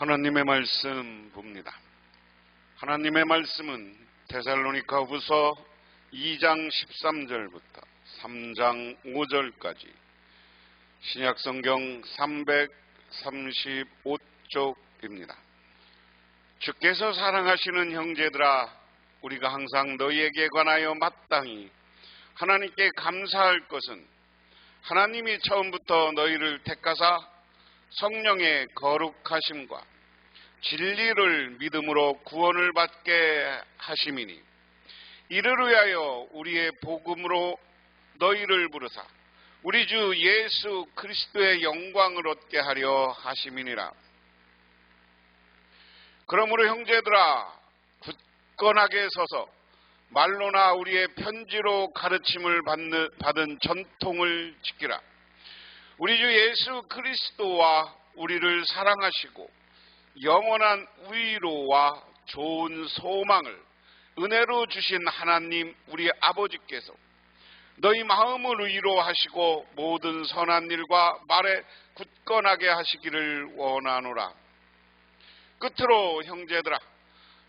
하나님의 말씀 봅니다. 하나님의 말씀은 데살로니가 후서 2장 13절부터 3장 5절까지 신약성경 335쪽입니다. 주께서 사랑하시는 형제들아, 우리가 항상 너희에게 관하여 마땅히 하나님께 감사할 것은 하나님이 처음부터 너희를 택하사 성령의 거룩하심과 진리를 믿음으로 구원을 받게 하심이니, 이를 위하여 우리의 복음으로 너희를 부르사 우리 주 예수 그리스도의 영광을 얻게 하려 하심이니라. 그러므로 형제들아, 굳건하게 서서 말로나 우리의 편지로 가르침을 받은 전통을 지키라. 우리 주 예수 그리스도와 우리를 사랑하시고 영원한 위로와 좋은 소망을 은혜로 주신 하나님 우리 아버지께서 너희 마음을 위로하시고 모든 선한 일과 말에 굳건하게 하시기를 원하노라. 끝으로 형제들아,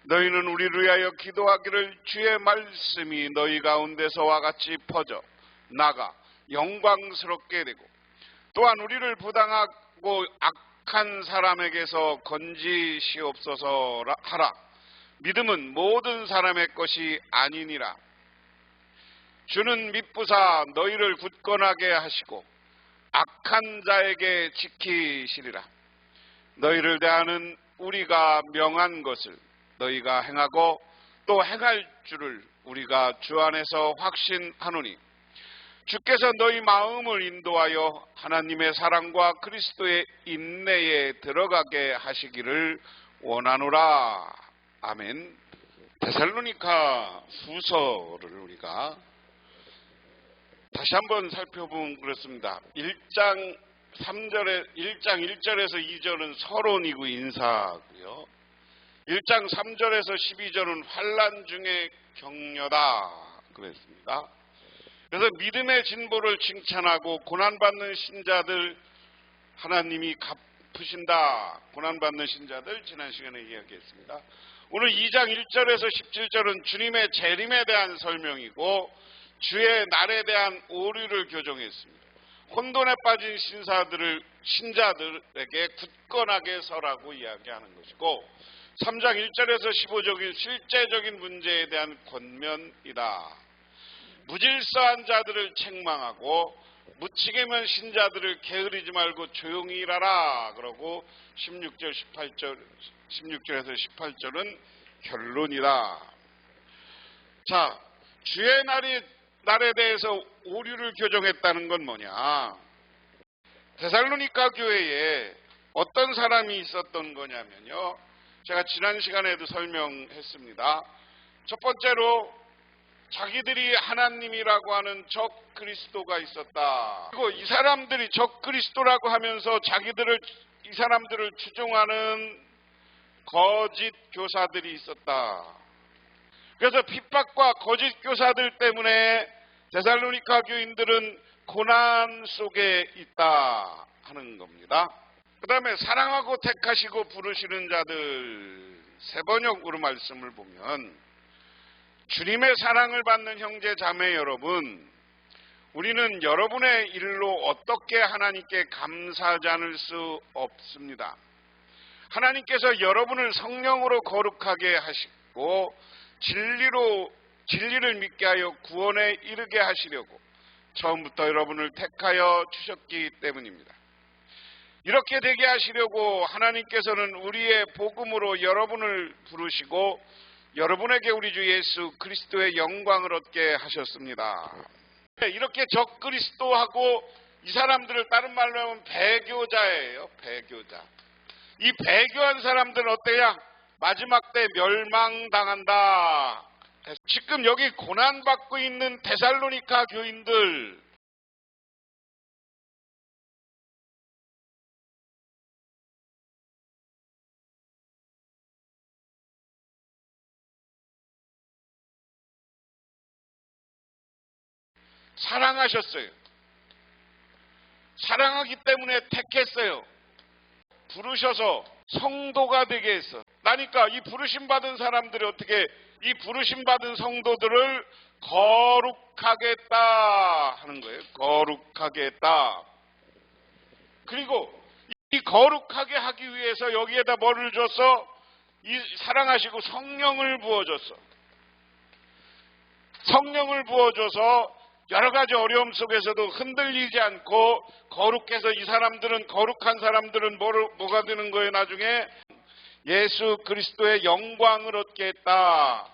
너희는 우리를 위하여 기도하기를 주의 말씀이 너희 가운데서와 같이 퍼져 나가 영광스럽게 되고, 또한 우리를 부당하고 악한 사람에게서 건지시옵소서 하라. 믿음은 모든 사람의 것이 아니니라. 주는 미쁘사 너희를 굳건하게 하시고 악한 자에게 지키시리라. 너희를 대하는 우리가 명한 것을 너희가 행하고 또 행할 줄을 우리가 주 안에서 확신하노니, 주께서 너희 마음을 인도하여 하나님의 사랑과 그리스도의 인내에 들어가게 하시기를 원하노라. 아멘. 데살로니가 후서를 우리가 다시 한번 살펴보면 그렇습니다. 1장 1절에서 2절은 서론이고 인사고요. 1장 3절에서 12절은 환난 중에 격려다 그랬습니다. 그래서 믿음의 진보를 칭찬하고 고난받는 신자들 하나님이 갚으신다. 고난받는 신자들 지난 시간에 이야기했습니다. 오늘 2장 1절에서 17절은 주님의 재림에 대한 설명이고 주의 날에 대한 오류를 교정했습니다. 혼돈에 빠진 신자들에게 굳건하게 서라고 이야기하는 것이고, 3장 1절에서 15절은 실제적인 문제에 대한 권면이다. 무질서한 자들을 책망하고 무책임한 신자들을 게으르지 말고 조용히 일하라 그러고 16절에서 18절은 결론이다. 자, 주의 날에 대해서 오류를 교정했다는 건 뭐냐? 데살로니가 교회에 어떤 사람이 있었던 거냐면요, 제가 지난 시간에도 설명했습니다. 첫 번째로 자기들이 하나님이라고 하는 적 그리스도가 있었다. 그리고 이 사람들이 적 그리스도라고 하면서 이 사람들을 추종하는 거짓 교사들이 있었다. 그래서 핍박과 거짓 교사들 때문에 데살로니가 교인들은 고난 속에 있다 하는 겁니다. 그 다음에 사랑하고 택하시고 부르시는 자들, 세 번역으로 말씀을 보면, 주님의 사랑을 받는 형제 자매 여러분, 우리는 여러분의 일로 어떻게 하나님께 감사하지 않을 수 없습니다. 하나님께서 여러분을 성령으로 거룩하게 하시고 진리를 믿게 하여 구원에 이르게 하시려고 처음부터 여러분을 택하여 주셨기 때문입니다. 이렇게 되게 하시려고 하나님께서는 우리의 복음으로 여러분을 부르시고 여러분에게 우리 주 예수 그리스도의 영광을 얻게 하셨습니다. 이렇게 적 그리스도하고 이 사람들을 다른 말로 하면 배교자예요. 배교자. 이 배교한 사람들은 어때야? 마지막 때 멸망당한다. 지금 여기 고난받고 있는 데살로니가 교인들, 사랑하셨어요. 사랑하기 때문에 택했어요. 부르셔서 성도가 되게 했어. 그러니까 이 부르심 받은 사람들이 어떻게 이 부르심 받은 성도들을 거룩하게 했다 하는 거예요. 거룩하게 했다. 그리고 이 거룩하게 하기 위해서 여기에다 뭐를 줬어? 이 사랑하시고 성령을 부어줬어. 성령을 부어줘서 여러 가지 어려움 속에서도 흔들리지 않고 거룩해서 이 사람들은, 거룩한 사람들은 뭐가 되는 거예요? 나중에 예수 그리스도의 영광을 얻게 했다.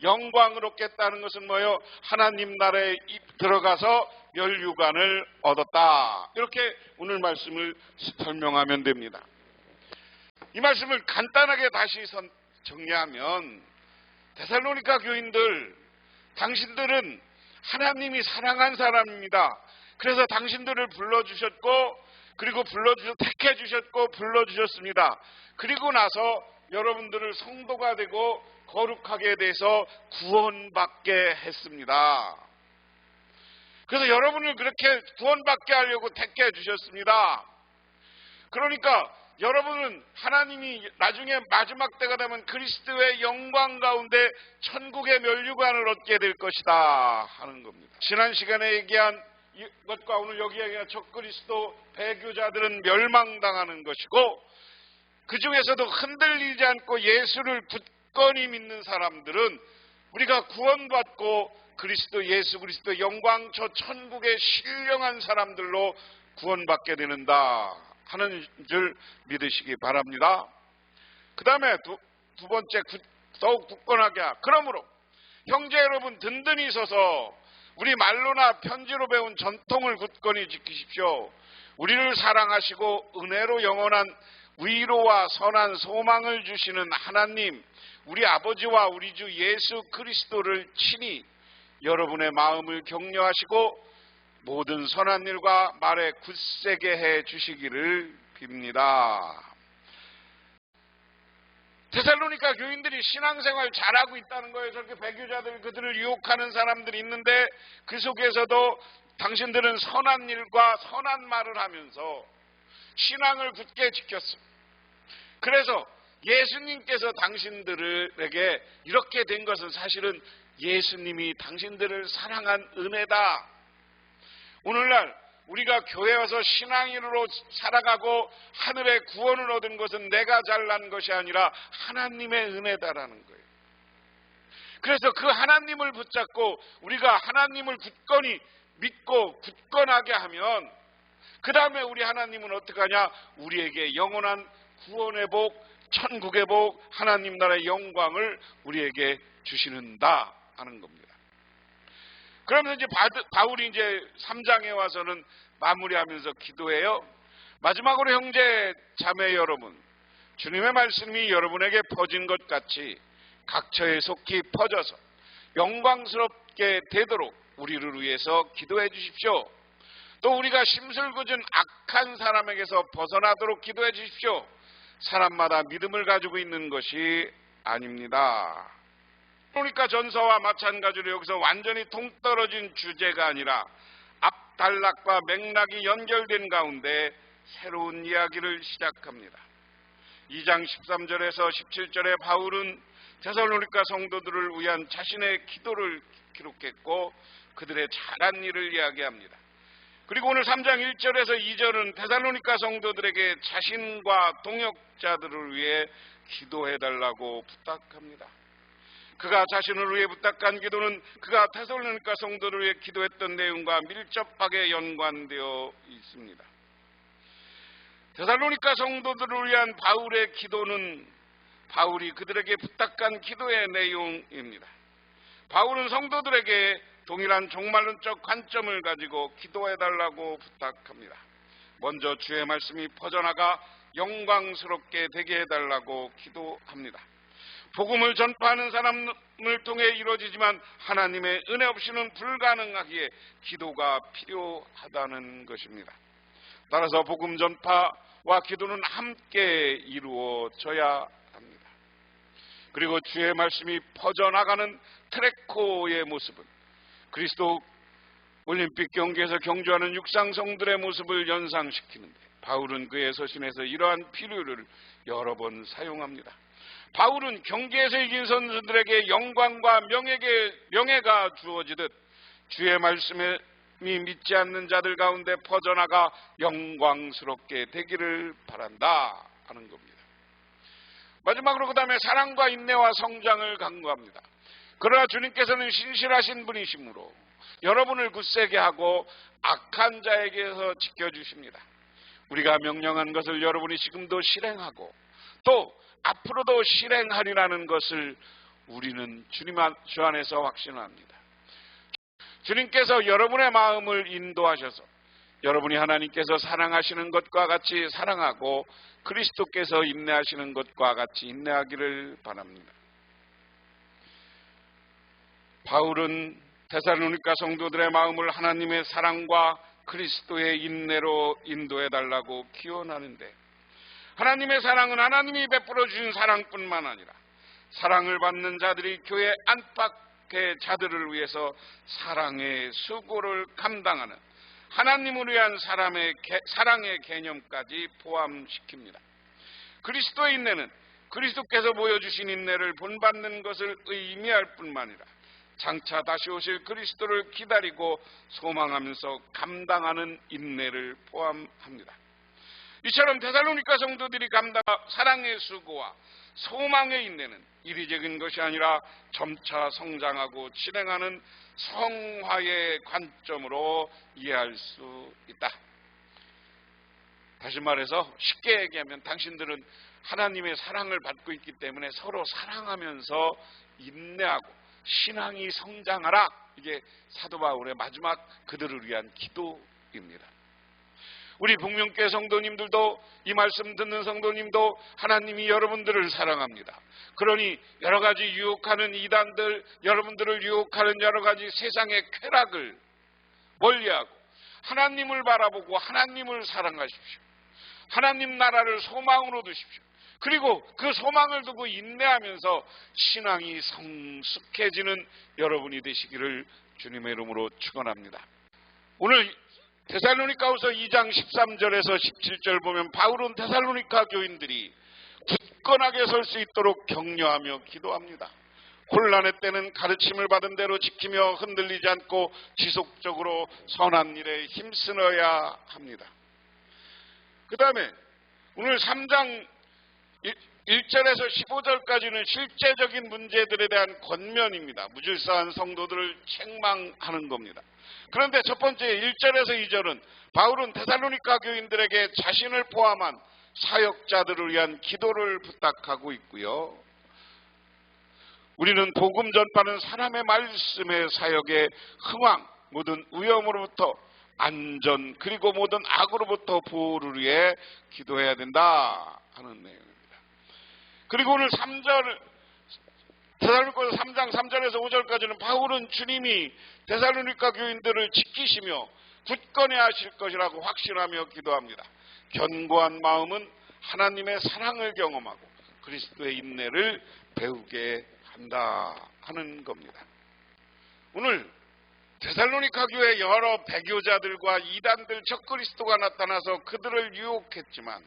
영광을 얻게 했다는 것은 뭐예요? 하나님 나라에 들어가서 멸류관을 얻었다. 이렇게 오늘 말씀을 설명하면 됩니다. 이 말씀을 간단하게 다시 정리하면, 데살로니가 교인들, 당신들은 하나님이 사랑한 사람입니다. 그래서 당신들을 불러주셨고, 그리고 택해 주셨고 불러주셨습니다. 그리고 나서 여러분들을 성도가 되고 거룩하게 돼서 구원받게 했습니다. 그래서 여러분을 그렇게 구원받게 하려고 택해 주셨습니다. 그러니까 여러분은 하나님이 나중에 마지막 때가 되면 그리스도의 영광 가운데 천국의 멸류관을 얻게 될 것이다 하는 겁니다. 지난 시간에 얘기한 이것과 오늘 여기 얘기한 적그리스도 배교자들은 멸망당하는 것이고, 그 중에서도 흔들리지 않고 예수를 굳건히 믿는 사람들은 우리가 구원받고 예수 그리스도 영광 저 천국의 신령한 사람들로 구원받게 되는다 하는 줄 믿으시기 바랍니다. 그 다음에 두 번째, 더욱 굳건하게 그러므로 형제 여러분 든든히 서서 우리 말로나 편지로 배운 전통을 굳건히 지키십시오. 우리를 사랑하시고 은혜로 영원한 위로와 선한 소망을 주시는 하나님, 우리 아버지와 우리 주 예수 그리스도를 친히 여러분의 마음을 격려하시고 모든 선한 일과 말에 굳세게 해 주시기를 빕니다. 데살로니가 교인들이 신앙생활 잘하고 있다는 거예요. 저렇게 배교자들, 그들을 유혹하는 사람들이 있는데 그 속에서도 당신들은 선한 일과 선한 말을 하면서 신앙을 굳게 지켰습니다. 그래서 예수님께서 당신들에게 이렇게 된 것은 사실은 예수님이 당신들을 사랑한 은혜다. 오늘날 우리가 교회 와서 신앙인으로 살아가고 하늘의 구원을 얻은 것은 내가 잘난 것이 아니라 하나님의 은혜다라는 거예요. 그래서 그 하나님을 붙잡고 우리가 하나님을 굳건히 믿고 굳건하게 하면 그 다음에 우리 하나님은 어떻게 하냐? 우리에게 영원한 구원의 복, 천국의 복, 하나님 나라의 영광을 우리에게 주시는다 하는 겁니다. 그러면 이제 바울이 이제 3장에 와서는 마무리하면서 기도해요. 마지막으로 형제 자매 여러분, 주님의 말씀이 여러분에게 퍼진 것 같이 각처에 속히 퍼져서 영광스럽게 되도록 우리를 위해서 기도해 주십시오. 또 우리가 심술궂은 악한 사람에게서 벗어나도록 기도해 주십시오. 사람마다 믿음을 가지고 있는 것이 아닙니다. 그러니까 전서와 마찬가지로 여기서 완전히 동떨어진 주제가 아니라 앞단락과 맥락이 연결된 가운데 새로운 이야기를 시작합니다. 2장 13절에서 17절에 바울은 데살로니가 성도들을 위한 자신의 기도를 기록했고 그들의 잘한 일을 이야기합니다. 그리고 오늘 3장 1절에서 2절은 데살로니가 성도들에게 자신과 동역자들을 위해 기도해달라고 부탁합니다. 그가 자신을 위해 부탁한 기도는 그가 데살로니가 성도를 위해 기도했던 내용과 밀접하게 연관되어 있습니다. 데살로니가 성도들을 위한 바울의 기도는 바울이 그들에게 부탁한 기도의 내용입니다. 바울은 성도들에게 동일한 종말론적 관점을 가지고 기도해달라고 부탁합니다. 먼저 주의 말씀이 퍼져나가 영광스럽게 되게 해달라고 기도합니다. 복음을 전파하는 사람을 통해 이루어지지만 하나님의 은혜 없이는 불가능하기에 기도가 필요하다는 것입니다. 따라서 복음 전파와 기도는 함께 이루어져야 합니다. 그리고 주의 말씀이 퍼져나가는 트레코의 모습은 그리스도 올림픽 경기에서 경주하는 육상성들의 모습을 연상시키는데 바울은 그의 서신에서 이러한 비유를 여러 번 사용합니다. 바울은 경기에서 이긴 선수들에게 영광과 명예가 주어지듯 주의 말씀에 믿지 않는 자들 가운데 퍼져나가 영광스럽게 되기를 바란다 하는 겁니다. 마지막으로 그 다음에 사랑과 인내와 성장을 강구합니다. 그러나 주님께서는 신실하신 분이시므로 여러분을 굳세게 하고 악한 자에게서 지켜주십니다. 우리가 명령한 것을 여러분이 지금도 실행하고 또 앞으로도 실행하리라는 것을 우리는 주 안에서 확신합니다. 주님께서 여러분의 마음을 인도하셔서 여러분이 하나님께서 사랑하시는 것과 같이 사랑하고 그리스도께서 인내하시는 것과 같이 인내하기를 바랍니다. 바울은 데살로니가 성도들의 마음을 하나님의 사랑과 그리스도의 인내로 인도해달라고 기원하는데, 하나님의 사랑은 하나님이 베풀어 주신 사랑뿐만 아니라 사랑을 받는 자들이 교회 안팎의 자들을 위해서 사랑의 수고를 감당하는 하나님을 위한 사랑의 개념까지 포함시킵니다. 그리스도의 인내는 그리스도께서 보여주신 인내를 본받는 것을 의미할 뿐만 아니라 장차 다시 오실 그리스도를 기다리고 소망하면서 감당하는 인내를 포함합니다. 이처럼 데살로니가 성도들이 감당한 사랑의 수고와 소망의 인내는 이리적인 것이 아니라 점차 성장하고 진행하는 성화의 관점으로 이해할 수 있다. 다시 말해서 쉽게 얘기하면 당신들은 하나님의 사랑을 받고 있기 때문에 서로 사랑하면서 인내하고 신앙이 성장하라. 이게 사도 바울의 마지막 그들을 위한 기도입니다. 우리 북명교회 성도님들도, 이 말씀 듣는 성도님도 하나님이 여러분들을 사랑합니다. 그러니 여러 가지 유혹하는 이단들, 여러분들을 유혹하는 여러 가지 세상의 쾌락을 멀리하고 하나님을 바라보고 하나님을 사랑하십시오. 하나님 나라를 소망으로 두십시오. 그리고 그 소망을 두고 인내하면서 신앙이 성숙해지는 여러분이 되시기를 주님의 이름으로 축원합니다. 오늘 데살로니가후서 2장 13절에서 17절 보면 바울은 데살로니가 교인들이 굳건하게 설 수 있도록 격려하며 기도합니다. 혼란의 때는 가르침을 받은 대로 지키며 흔들리지 않고 지속적으로 선한 일에 힘쓰어야 합니다. 그 다음에 오늘 3장 1절에서 15절까지는 실제적인 문제들에 대한 권면입니다. 무질서한 성도들을 책망하는 겁니다. 그런데 첫 번째 1절에서 2절은 바울은 데살로니가 교인들에게 자신을 포함한 사역자들을 위한 기도를 부탁하고 있고요. 우리는 복음 전파는 사람의 말씀의 사역의 흥왕, 모든 위험으로부터 안전, 그리고 모든 악으로부터 보호를 위해 기도해야 된다 하는 내용입니다. 그리고 오늘 3절, 데살로니가서 3장 3절에서 5절까지는 바울은 주님이 데살로니가 교인들을 지키시며 굳건해 하실 것이라고 확신하며 기도합니다. 견고한 마음은 하나님의 사랑을 경험하고 그리스도의 인내를 배우게 한다 하는 겁니다. 오늘 데살로니가 교회 여러 배교자들과 이단들 적그리스도가 나타나서 그들을 유혹했지만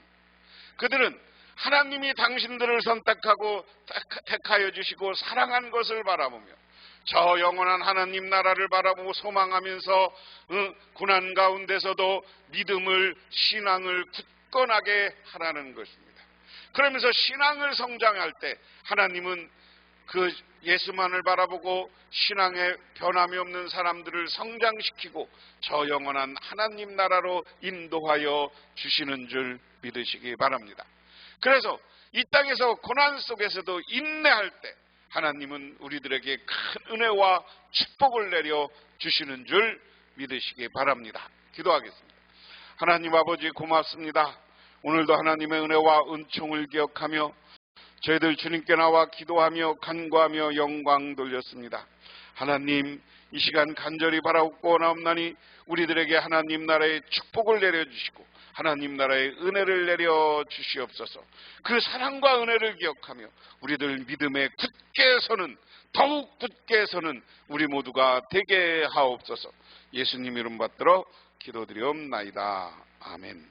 그들은 하나님이 당신들을 선택하고 택하여 주시고 사랑한 것을 바라보며 저 영원한 하나님 나라를 바라보고 소망하면서 고난 가운데서도 믿음을, 신앙을 굳건하게 하라는 것입니다. 그러면서 신앙을 성장할 때 하나님은 그 예수만을 바라보고 신앙에 변함이 없는 사람들을 성장시키고 저 영원한 하나님 나라로 인도하여 주시는 줄 믿으시기 바랍니다. 그래서 이 땅에서 고난 속에서도 인내할 때 하나님은 우리들에게 큰 은혜와 축복을 내려 주시는 줄 믿으시기 바랍니다. 기도하겠습니다. 하나님 아버지 고맙습니다. 오늘도 하나님의 은혜와 은총을 기억하며 저희들 주님께 나와 기도하며 간구하며 영광 돌렸습니다. 하나님, 이 시간 간절히 바라옵고 나옵나니 우리들에게 하나님 나라의 축복을 내려주시고 하나님 나라의 은혜를 내려 주시옵소서. 그 사랑과 은혜를 기억하며 우리들 믿음에 굳게 서는, 더욱 굳게 서는 우리 모두가 되게 하옵소서. 예수님 이름 받들어 기도드리옵나이다. 아멘.